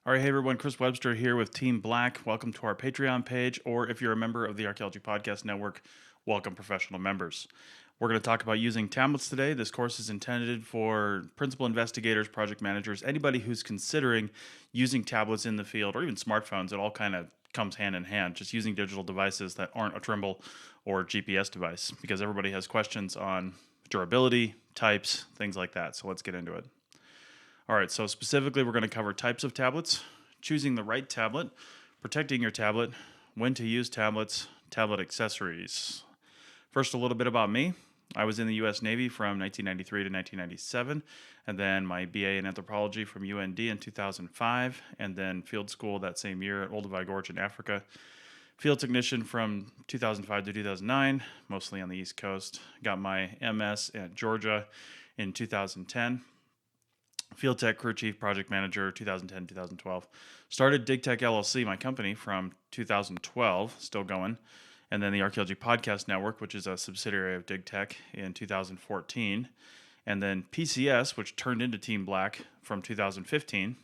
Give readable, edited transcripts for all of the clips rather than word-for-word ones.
All right, hey everyone, Chris Webster here with Team Black. Welcome to our Patreon page, or if you're a member of the Archaeology Podcast Network, welcome professional members. We're going to talk about using tablets today. This course is intended for principal investigators, project managers, anybody who's considering using tablets in the field, or even smartphones. It all kind of comes hand in hand, just using digital devices that aren't a Trimble or GPS device, because everybody has questions on durability, types, things like that. So let's get into it. All right, so specifically, we're going to cover types of tablets, choosing the right tablet, protecting your tablet, when to use tablets, tablet accessories. First, a little bit about me. I was in the U.S. Navy from 1993 to 1997, and then my BA in anthropology from UND in 2005, and then field school that same year at Olduvai Gorge in Africa. Field technician from 2005 to 2009, mostly on the East Coast. Got my MS at Georgia in 2010. Field Tech Crew Chief Project Manager 2010 2012. Started Dig Tech LLC, my company, from 2012, still going. And then the Archaeology Podcast Network, which is a subsidiary of Dig Tech, in 2014. And then PCS, which turned into Team Black from 2015.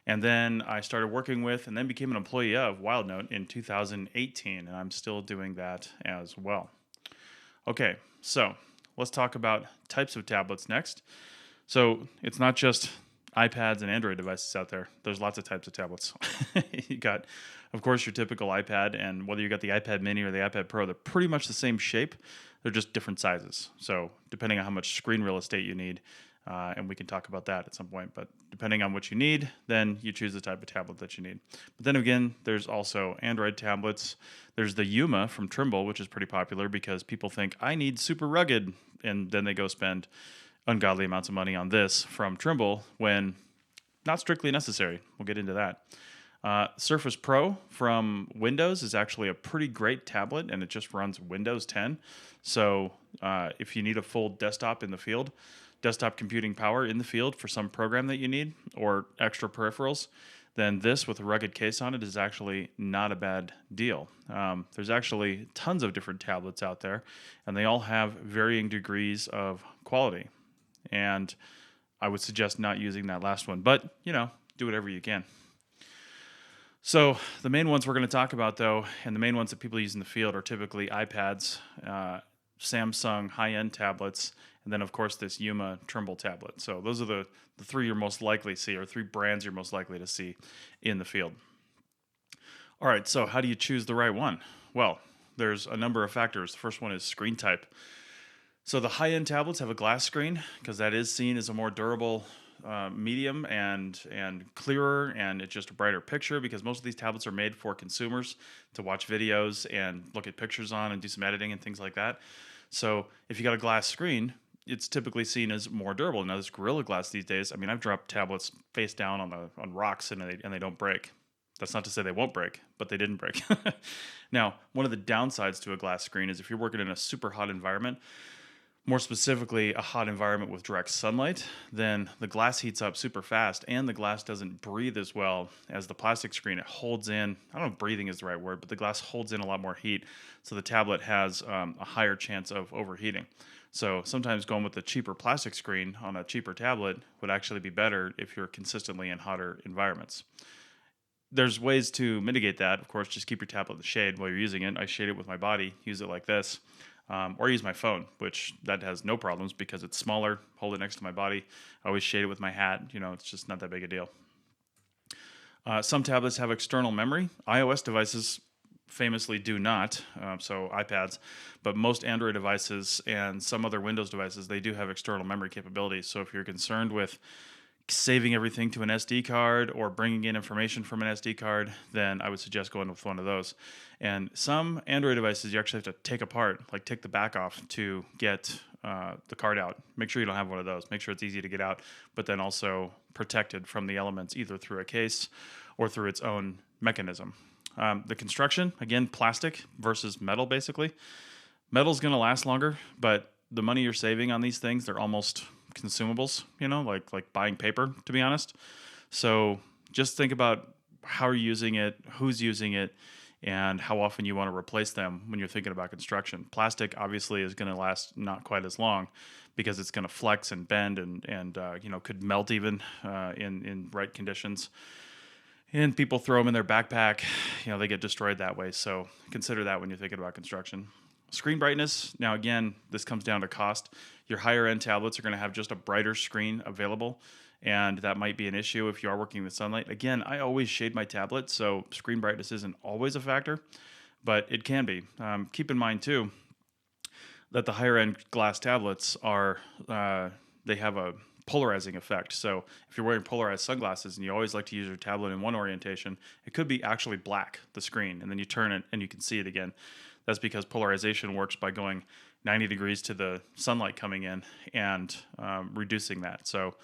And then I started working with and then became an employee of WildNote in 2018. And I'm still doing that as well. Okay, so let's talk about types of tablets next. So it's not just iPads and Android devices out there. There's lots of types of tablets. You got, of course, your typical iPad, and whether you got the iPad mini or the iPad Pro, they're pretty much the same shape. They're just different sizes. So depending on how much screen real estate you need, and we can talk about that at some point, but depending on what you need, then you choose the type of tablet that you need. But then again, there's also Android tablets. There's the Yuma from Trimble, which is pretty popular because people think, I need super rugged, and then they go spend ungodly amounts of money on this from Trimble when not strictly necessary. We'll get into that. Surface Pro from Windows is actually a pretty great tablet, and it just runs Windows 10. So if you need a full desktop in the field, desktop computing power in the field for some program that you need or extra peripherals, then this with a rugged case on it is actually not a bad deal. There's actually tons of different tablets out there, and they all have varying degrees of quality. And I would suggest not using that last one, but, do whatever you can. So the main ones we're going to talk about, though, and the main ones that people use in the field are typically iPads, Samsung high-end tablets, and then, of course, this Yuma Trimble tablet. So those are the three you're most likely to see, or three brands you're most likely to see in the field. All right, so how do you choose the right one? Well, there's a number of factors. The first one is screen type. So the high-end tablets have a glass screen because that is seen as a more durable medium and clearer, and it's just a brighter picture because most of these tablets are made for consumers to watch videos and look at pictures on and do some editing and things like that. So if you got a glass screen, it's typically seen as more durable. Now this Gorilla Glass these days, I mean, I've dropped tablets face down on rocks and they don't break. That's not to say they won't break, but they didn't break. Now, one of the downsides to a glass screen is if you're working in a super hot environment, more specifically a hot environment with direct sunlight, then the glass heats up super fast and the glass doesn't breathe as well as the plastic screen. It holds in, I don't know if breathing is the right word, but the glass holds in a lot more heat. So the tablet has a higher chance of overheating. So sometimes going with the cheaper plastic screen on a cheaper tablet would actually be better if you're consistently in hotter environments. There's ways to mitigate that. Of course, just keep your tablet in the shade while you're using it. I shade it with my body, use it like this. Or use my phone, which that has no problems because it's smaller, hold it next to my body. I always shade it with my hat. It's just not that big a deal. Some tablets have external memory. iOS devices famously do not, so iPads, but most Android devices and some other Windows devices, they do have external memory capabilities. So if you're concerned with saving everything to an SD card or bringing in information from an SD card, then I would suggest going with one of those. And some Android devices you actually have to take apart, like take the back off to get the card out. Make sure you don't have one of those. Make sure it's easy to get out, but then also protected from the elements either through a case or through its own mechanism. The construction, again, plastic versus metal basically. Metal's going to last longer, but the money you're saving on these things, they're almost consumables, like buying paper, to be honest. So just think about how you're using it, who's using it, and how often you want to replace them when you're thinking about construction. Plastic obviously is going to last not quite as long because it's going to flex and bend and could melt even in right conditions. And people throw them in their backpack. They get destroyed that way. So consider that when you're thinking about construction. Screen brightness. Now, again, this comes down to cost. Your higher end tablets are going to have just a brighter screen available, and that might be an issue if you are working with sunlight. Again, I always shade my tablet, so screen brightness isn't always a factor, but it can be. Keep in mind, too, that the higher end glass tablets they have a polarizing effect. So if you're wearing polarized sunglasses and you always like to use your tablet in one orientation, it could be actually black, the screen, and then you turn it and you can see it again. That's because polarization works by going 90 degrees to the sunlight coming in and reducing that. So,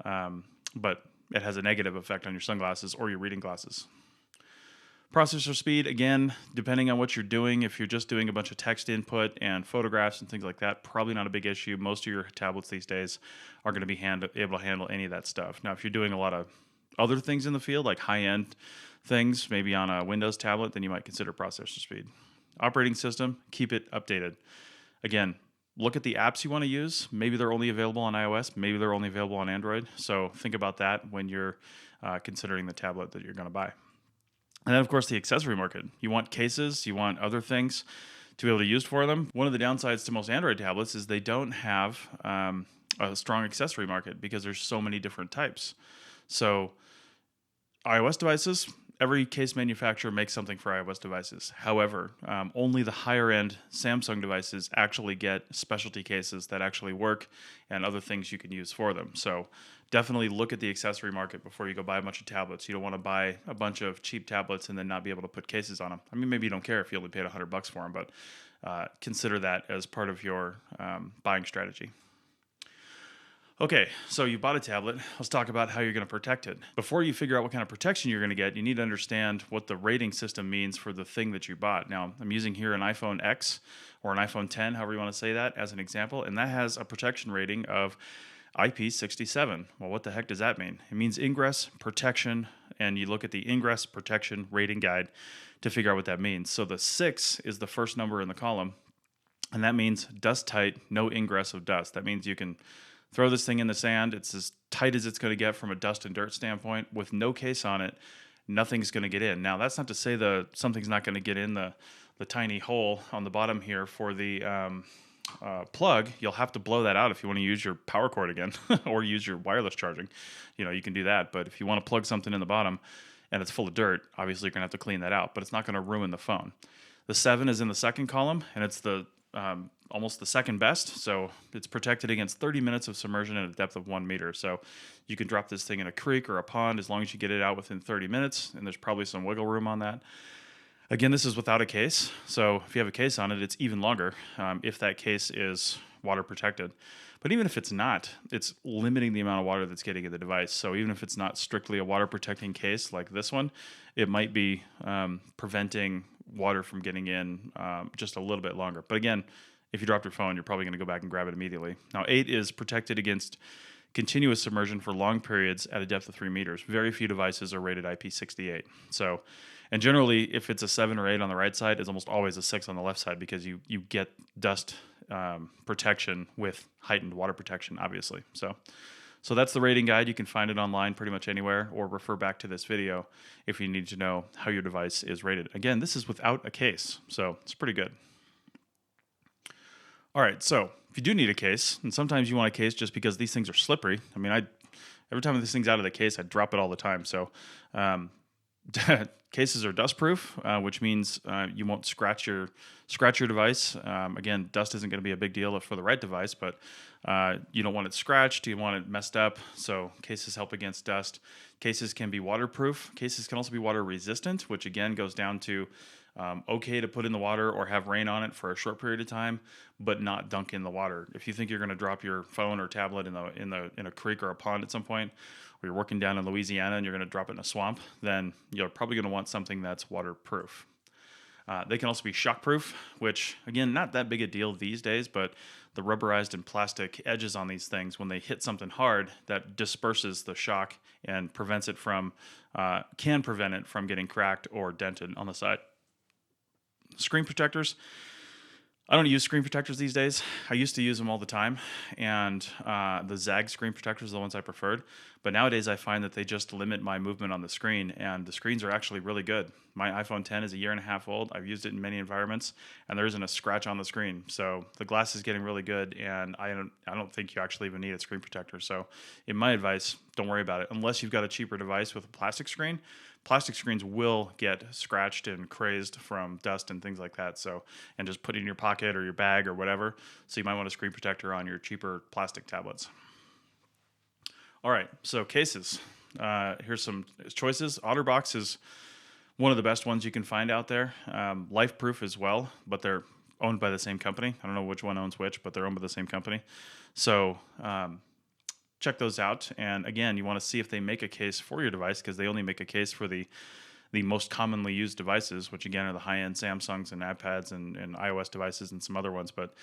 but it has a negative effect on your sunglasses or your reading glasses. Processor speed, again, depending on what you're doing. If you're just doing a bunch of text input and photographs and things like that, probably not a big issue. Most of your tablets these days are going to be able to handle any of that stuff. Now, if you're doing a lot of other things in the field, like high-end things, maybe on a Windows tablet, then you might consider processor speed. Operating system, keep it updated. Again, look at the apps you want to use. Maybe they're only available on iOS. Maybe they're only available on Android. So think about that when you're considering the tablet that you're going to buy. And then, of course, the accessory market. You want cases, you want other things to be able to use for them. One of the downsides to most Android tablets is they don't have a strong accessory market because there's so many different types. So iOS devices, every case manufacturer makes something for iOS devices. However, only the higher-end Samsung devices actually get specialty cases that actually work and other things you can use for them. So definitely look at the accessory market before you go buy a bunch of tablets. You don't want to buy a bunch of cheap tablets and then not be able to put cases on them. I mean, maybe you don't care if you only paid $100 for them, but consider that as part of your buying strategy. Okay, so you bought a tablet. Let's talk about how you're going to protect it. Before you figure out what kind of protection you're going to get, you need to understand what the rating system means for the thing that you bought. Now, I'm using here an iPhone X or an iPhone 10, however you want to say that, as an example, and that has a protection rating of IP67. Well, what the heck does that mean? It means ingress protection, and you look at the ingress protection rating guide to figure out what that means. So the 6 is the first number in the column, and that means dust tight, no ingress of dust. That means you can throw this thing in the sand. It's as tight as it's going to get from a dust and dirt standpoint. With no case on it, nothing's going to get in. Now, that's not to say something's not going to get in the tiny hole on the bottom here for the plug. You'll have to blow that out if you want to use your power cord again or use your wireless charging. You can do that. But if you want to plug something in the bottom and it's full of dirt, obviously you're going to have to clean that out. But it's not going to ruin the phone. The 7 is in the second column, and it's the almost the second best. So it's protected against 30 minutes of submersion at a depth of 1 meter. So you can drop this thing in a creek or a pond as long as you get it out within 30 minutes, and there's probably some wiggle room on that. Again, this is without a case. So if you have a case on it, it's even longer if that case is water protected. But even if it's not, it's limiting the amount of water that's getting in the device. So even if it's not strictly a water protecting case like this one, it might be preventing water from getting in just a little bit longer. But again, if you dropped your phone, you're probably going to go back and grab it immediately. Now, 8 is protected against continuous submersion for long periods at a depth of 3 meters. Very few devices are rated IP68. So, and generally, if it's a 7 or 8 on the right side, it's almost always a 6 on the left side because you get dust protection with heightened water protection, obviously. So that's the rating guide. You can find it online pretty much anywhere or refer back to this video if you need to know how your device is rated. Again, this is without a case, so it's pretty good. All right, so if you do need a case, and sometimes you want a case just because these things are slippery. I mean, every time this thing's out of the case, I drop it all the time. So cases are dust proof, which means you won't scratch your device. Again, dust isn't going to be a big deal for the right device, but you don't want it scratched. You want it messed up. So cases help against dust. Cases can be waterproof. Cases can also be water resistant, which again goes down to okay to put in the water or have rain on it for a short period of time, but not dunk in the water. If you think you're going to drop your phone or tablet in a creek or a pond at some point, or you're working down in Louisiana and you're going to drop it in a swamp, then you're probably going to want something that's waterproof. They can also be shockproof, which again, not that big a deal these days, but the rubberized and plastic edges on these things, when they hit something hard, that disperses the shock and can prevent it from getting cracked or dented on the side. Screen protectors. I don't use screen protectors these days. I used to use them all the time, and the Zag screen protectors are the ones I preferred. But nowadays, I find that they just limit my movement on the screen, and the screens are actually really good. My iPhone 10 is a year and a half old. I've used it in many environments, and there isn't a scratch on the screen. So the glass is getting really good, and I don't think you actually even need a screen protector. So, in my advice, don't worry about it unless you've got a cheaper device with a plastic screen. Plastic screens will get scratched and crazed from dust and things like that. So, and just put it in your pocket or your bag or whatever. So you might want a screen protector on your cheaper plastic tablets. All right, so cases. Here's some choices. OtterBox is one of the best ones you can find out there. LifeProof as well, but they're owned by the same company. I don't know which one owns which, but they're owned by the same company. So check those out. And again, you want to see if they make a case for your device, because they only make a case for the most commonly used devices, which again are the high-end Samsungs and iPads and iOS devices and some other ones. But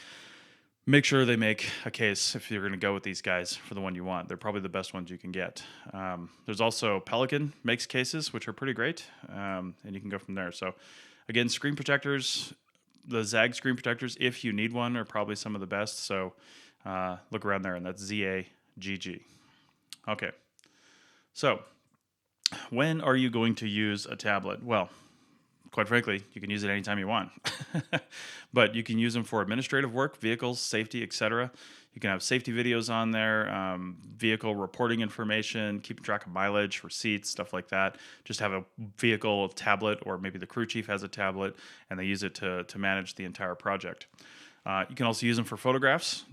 make sure they make a case if you're going to go with these guys for the one you want. They're probably the best ones you can get. There's also Pelican makes cases, which are pretty great, and you can go from there. So again, screen protectors, the Zag screen protectors, if you need one, are probably some of the best. So look around there, and that's ZAGG. Okay. So when are you going to use a tablet? Well, quite frankly, you can use it anytime you want. But you can use them for administrative work, vehicles, safety, etc. You can have safety videos on there, vehicle reporting information, keeping track of mileage, receipts, stuff like that. Just have a vehicle tablet, or maybe the crew chief has a tablet, and they use it to manage the entire project. You can also use them for photographs.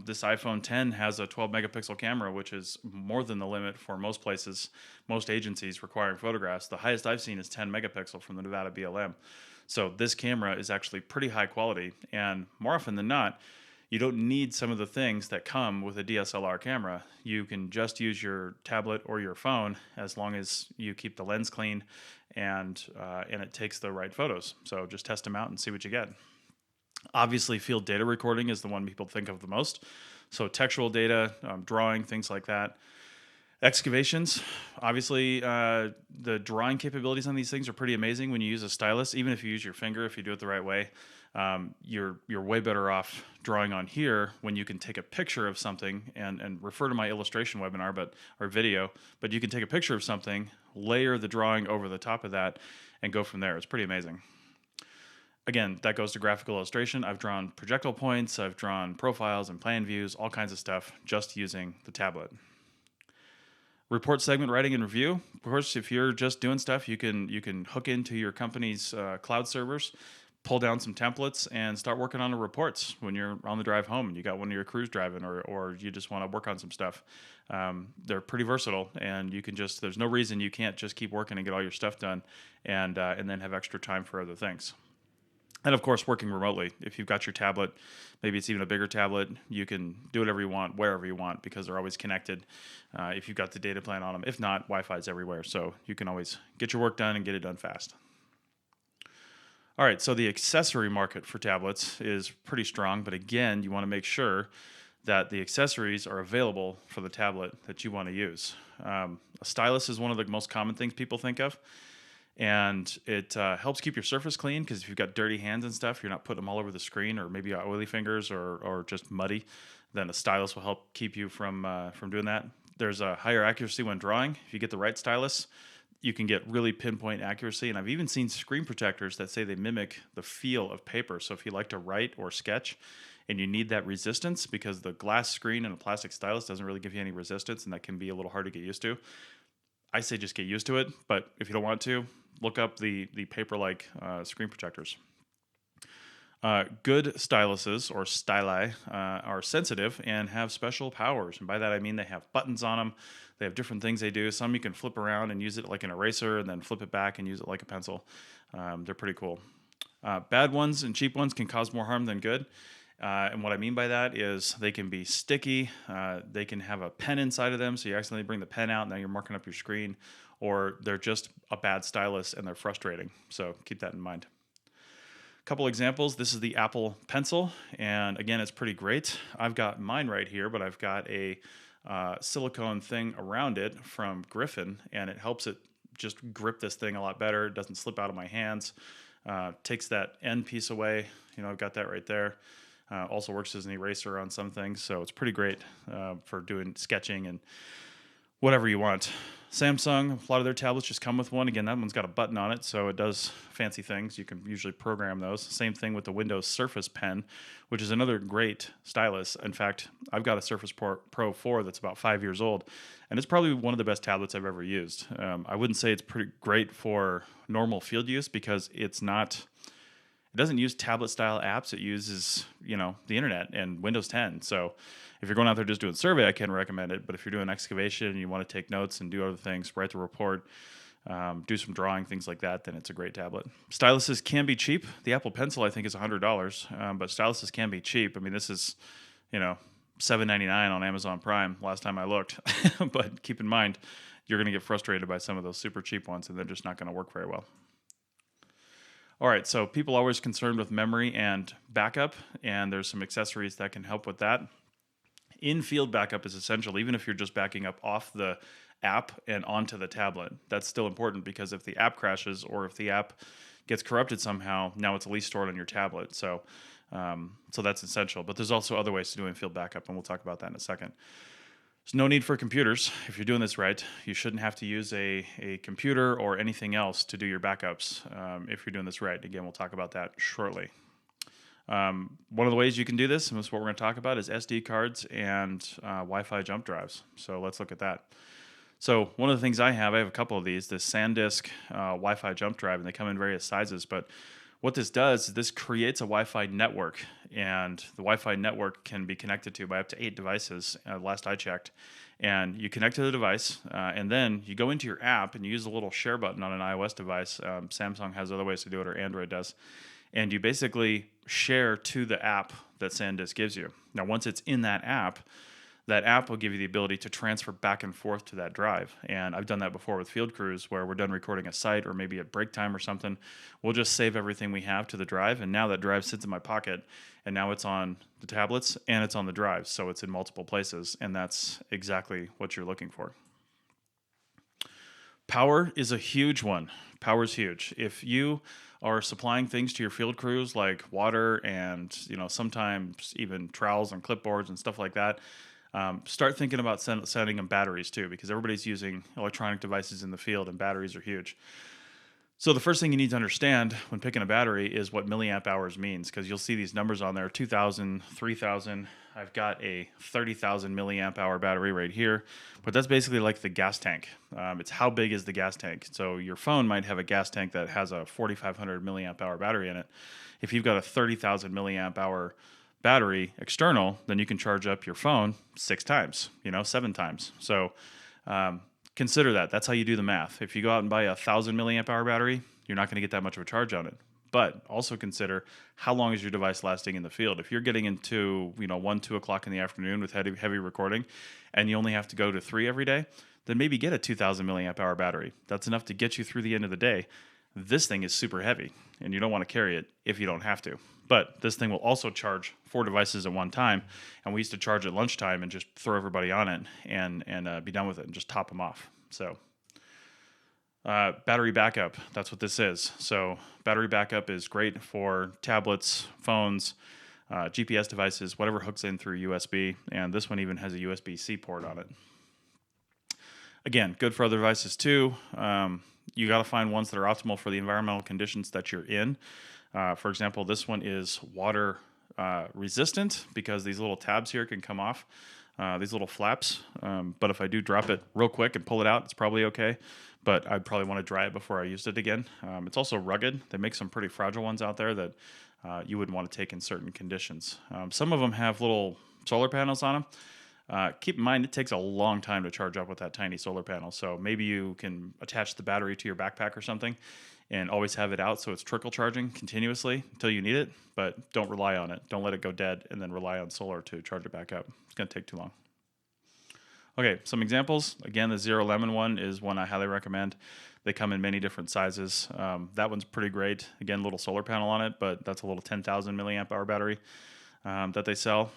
This iPhone 10 has a 12 megapixel camera, which is more than the limit for most places, most agencies requiring photographs. The highest I've seen is 10 megapixel from the Nevada BLM. So this camera is actually pretty high quality, and more often than not, you don't need some of the things that come with a DSLR camera. You can just use your tablet or your phone as long as you keep the lens clean and it takes the right photos. So just test them out and see what you get. Obviously, field data recording is the one people think of the most. So textual data, drawing, things like that. Excavations, obviously, the drawing capabilities on these things are pretty amazing when you use a stylus. Even if you use your finger, if you do it the right way, you're way better off drawing on here when you can take a picture of something and refer to my illustration webinar or video. But you can take a picture of something, layer the drawing over the top of that, and go from there. It's pretty amazing. Again, that goes to graphical illustration. I've drawn projectile points, I've drawn profiles and plan views, all kinds of stuff just using the tablet. Report segment writing and review. Of course, if you're just doing stuff, you can hook into your company's cloud servers, pull down some templates, and start working on the reports when you're on the drive home and you got one of your crews driving, or you just want to work on some stuff. They're pretty versatile, and you can there's no reason you can't just keep working and get all your stuff done and then have extra time for other things. And of course, working remotely. If you've got your tablet, maybe it's even a bigger tablet, you can do whatever you want, wherever you want, because they're always connected if you've got the data plan on them. If not, Wi-Fi is everywhere, so you can always get your work done and get it done fast. All right, so the accessory market for tablets is pretty strong, but again, you want to make sure that the accessories are available for the tablet that you want to use. A stylus is one of the most common things people think of. And it helps keep your surface clean, because if you've got dirty hands and stuff, you're not putting them all over the screen, or maybe oily fingers or just muddy, then a stylus will help keep you from doing that. There's a higher accuracy when drawing. If you get the right stylus, you can get really pinpoint accuracy. And I've even seen screen protectors that say they mimic the feel of paper. So if you like to write or sketch and you need that resistance, because the glass screen and a plastic stylus doesn't really give you any resistance, and that can be a little hard to get used to, I say just get used to it. But if you don't want to, look up the paper-like screen protectors. Good styluses, or styli, are sensitive and have special powers. And by that I mean they have buttons on them. They have different things they do. Some you can flip around and use it like an eraser, and then flip it back and use it like a pencil. They're pretty cool. Bad ones and cheap ones can cause more harm than good. And what I mean by that is they can be sticky. They can have a pen inside of them, so you accidentally bring the pen out and now you're marking up your screen. Or they're just a bad stylus and they're frustrating. So keep that in mind. A couple examples. This is the Apple Pencil, and again, it's pretty great. I've got mine right here, but I've got a silicone thing around it from Griffin, and it helps it just grip this thing a lot better. It doesn't slip out of my hands. Takes that end piece away. I've got that right there. Also works as an eraser on some things, so it's pretty great for doing sketching and whatever you want. Samsung, a lot of their tablets just come with one. Again, that one's got a button on it, so it does fancy things. You can usually program those. Same thing with the Windows Surface Pen, which is another great stylus. In fact, I've got a Surface Pro 4 that's about 5 years old, and it's probably one of the best tablets I've ever used. I wouldn't say it's pretty great for normal field use because it doesn't use tablet-style apps. It uses, the internet and Windows 10. So if you're going out there just doing survey, I can recommend it. But if you're doing excavation and you want to take notes and do other things, write the report, do some drawing, things like that, then it's a great tablet. Styluses can be cheap. The Apple Pencil, I think, is $100, but styluses can be cheap. I mean, this is, $7.99 on Amazon Prime last time I looked. But keep in mind, you're going to get frustrated by some of those super cheap ones, and they're just not going to work very well. All right, so people are always concerned with memory and backup, and there's some accessories that can help with that. In-field backup is essential, even if you're just backing up off the app and onto the tablet. That's still important because if the app crashes or if the app gets corrupted somehow, now it's at least stored on your tablet. So that's essential. But there's also other ways to do in-field backup, and we'll talk about that in a second. There's no need for computers. If you're doing this right, you shouldn't have to use a computer or anything else to do your backups if you're doing this right. Again, we'll talk about that shortly. One of the ways you can do this, and this is what we're going to talk about, is SD cards and Wi-Fi jump drives. So let's look at that. So one of the things I have a couple of these, this SanDisk Wi-Fi jump drive, and they come in various sizes. But what this does is this creates a Wi-Fi network, and the Wi-Fi network can be connected to by up to 8 devices, last I checked. And you connect to the device, and then you go into your app, and you use the little share button on an iOS device. Samsung has other ways to do it, or Android does. And you basically share to the app that SanDisk gives you. Now, once it's in that app will give you the ability to transfer back and forth to that drive. And I've done that before with field crews where we're done recording a site or maybe at break time or something. We'll just save everything we have to the drive, and now that drive sits in my pocket, and now it's on the tablets and it's on the drive, so it's in multiple places, and that's exactly what you're looking for. Power is a huge one. Power is huge. If you are supplying things to your field crews like water and sometimes even trowels and clipboards and stuff like that, start thinking about sending them batteries too, because everybody's using electronic devices in the field and batteries are huge. So the first thing you need to understand when picking a battery is what milliamp hours means, because you'll see these numbers on there, 2,000, 3,000. I've got a 30,000 milliamp hour battery right here, but that's basically like the gas tank. It's how big is the gas tank. So your phone might have a gas tank that has a 4,500 milliamp hour battery in it. If you've got a 30,000 milliamp hour battery external, then you can charge up your phone 6 times, 7 times. So consider that. That's how you do the math. If you go out and buy a 1,000 milliamp hour battery, you're not going to get that much of a charge on it. But also consider how long is your device lasting in the field. If you're getting into 1, 2 o'clock in the afternoon with heavy recording, and you only have to go to 3 every day, then maybe get a 2,000 milliamp hour battery. That's enough to get you through the end of the day. This thing is super heavy, and you don't want to carry it if you don't have to. But this thing will also charge 4 devices at one time, and we used to charge at lunchtime and just throw everybody on it and be done with it and just top them off. So battery backup, that's what this is. So battery backup is great for tablets, phones, GPS devices, whatever hooks in through USB, and this one even has a USB-C port on it. Again, good for other devices too. You got to find ones that are optimal for the environmental conditions that you're in. For example, this one is water resistant because these little tabs here can come off, these little flaps. But if I do drop it real quick and pull it out, it's probably okay. But I'd probably want to dry it before I used it again. It's also rugged. They make some pretty fragile ones out there that you wouldn't want to take in certain conditions. Some of them have little solar panels on them. Keep in mind, it takes a long time to charge up with that tiny solar panel. So maybe you can attach the battery to your backpack or something and always have it out so it's trickle charging continuously until you need it, but don't rely on it. Don't let it go dead and then rely on solar to charge it back up. It's going to take too long. Okay, some examples. Again, the Zero Lemon one is one I highly recommend. They come in many different sizes. That one's pretty great. Again, little solar panel on it, but that's a little 10,000 milliamp hour battery that they sell.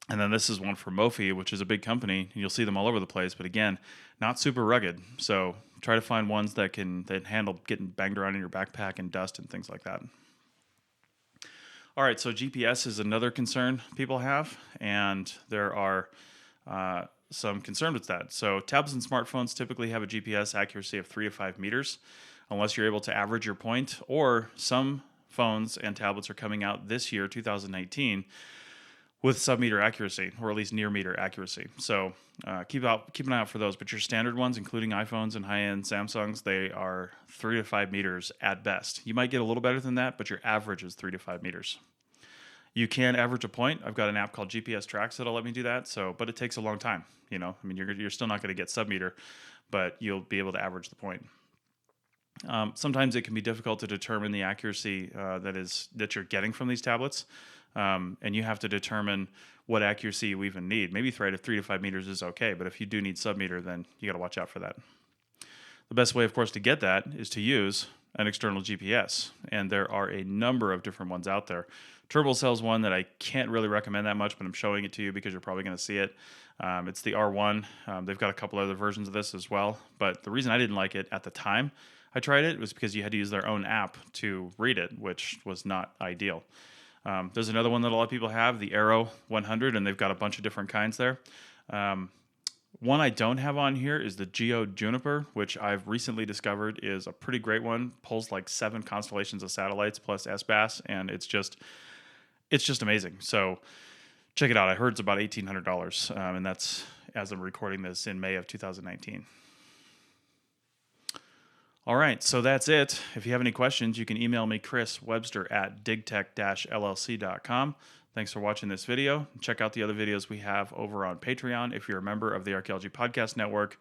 And then this is one for Mophie, which is a big company. You'll see them all over the place, but again, not super rugged. So Try to find ones that handle getting banged around in your backpack and dust and things like that. All right, so GPS is another concern people have, and there are some concern with that. So tablets and smartphones typically have a GPS accuracy of 3 to 5 meters, unless you're able to average your point, or some phones and tablets are coming out this year, 2019, with sub-meter accuracy, or at least near-meter accuracy. So keep an eye out for those. But your standard ones, including iPhones and high-end Samsungs, they are 3 to 5 meters at best. You might get a little better than that, but your average is 3 to 5 meters. You can average a point. I've got an app called GPS Tracks that'll let me do that. But it takes a long time. You're still not going to get sub-meter, but you'll be able to average the point. Sometimes it can be difficult to determine the accuracy that you're getting from these tablets, and you have to determine what accuracy you even need. Maybe 3 to 5 meters is okay, but if you do need sub-meter, then you got to watch out for that. The best way, of course, to get that is to use an external GPS, and there are a number of different ones out there. TurboCell's one that I can't really recommend that much, but I'm showing it to you because you're probably going to see it. It's the R1. They've got a couple other versions of this as well, but the reason I didn't like it at the time I tried it was because you had to use their own app to read it, which was not ideal. There's another one that a lot of people have, the Arrow 100, and they've got a bunch of different kinds there. One I don't have on here is the Geo Juniper, which I've recently discovered is a pretty great one. Pulls like 7 constellations of satellites plus SBAS, and it's just amazing. So check it out. I heard it's about $1,800, and that's as I'm recording this in May of 2019. All right, so that's it. If you have any questions, you can email me, Chris Webster at digtech-llc.com. Thanks for watching this video. Check out the other videos we have over on Patreon. If you're a member of the Archaeology Podcast Network,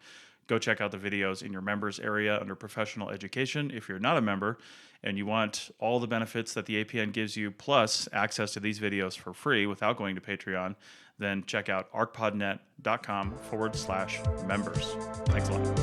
go check out the videos in your members area under professional education. If you're not a member and you want all the benefits that the APN gives you, plus access to these videos for free without going to Patreon, then check out arcpodnet.com/members. Thanks a lot.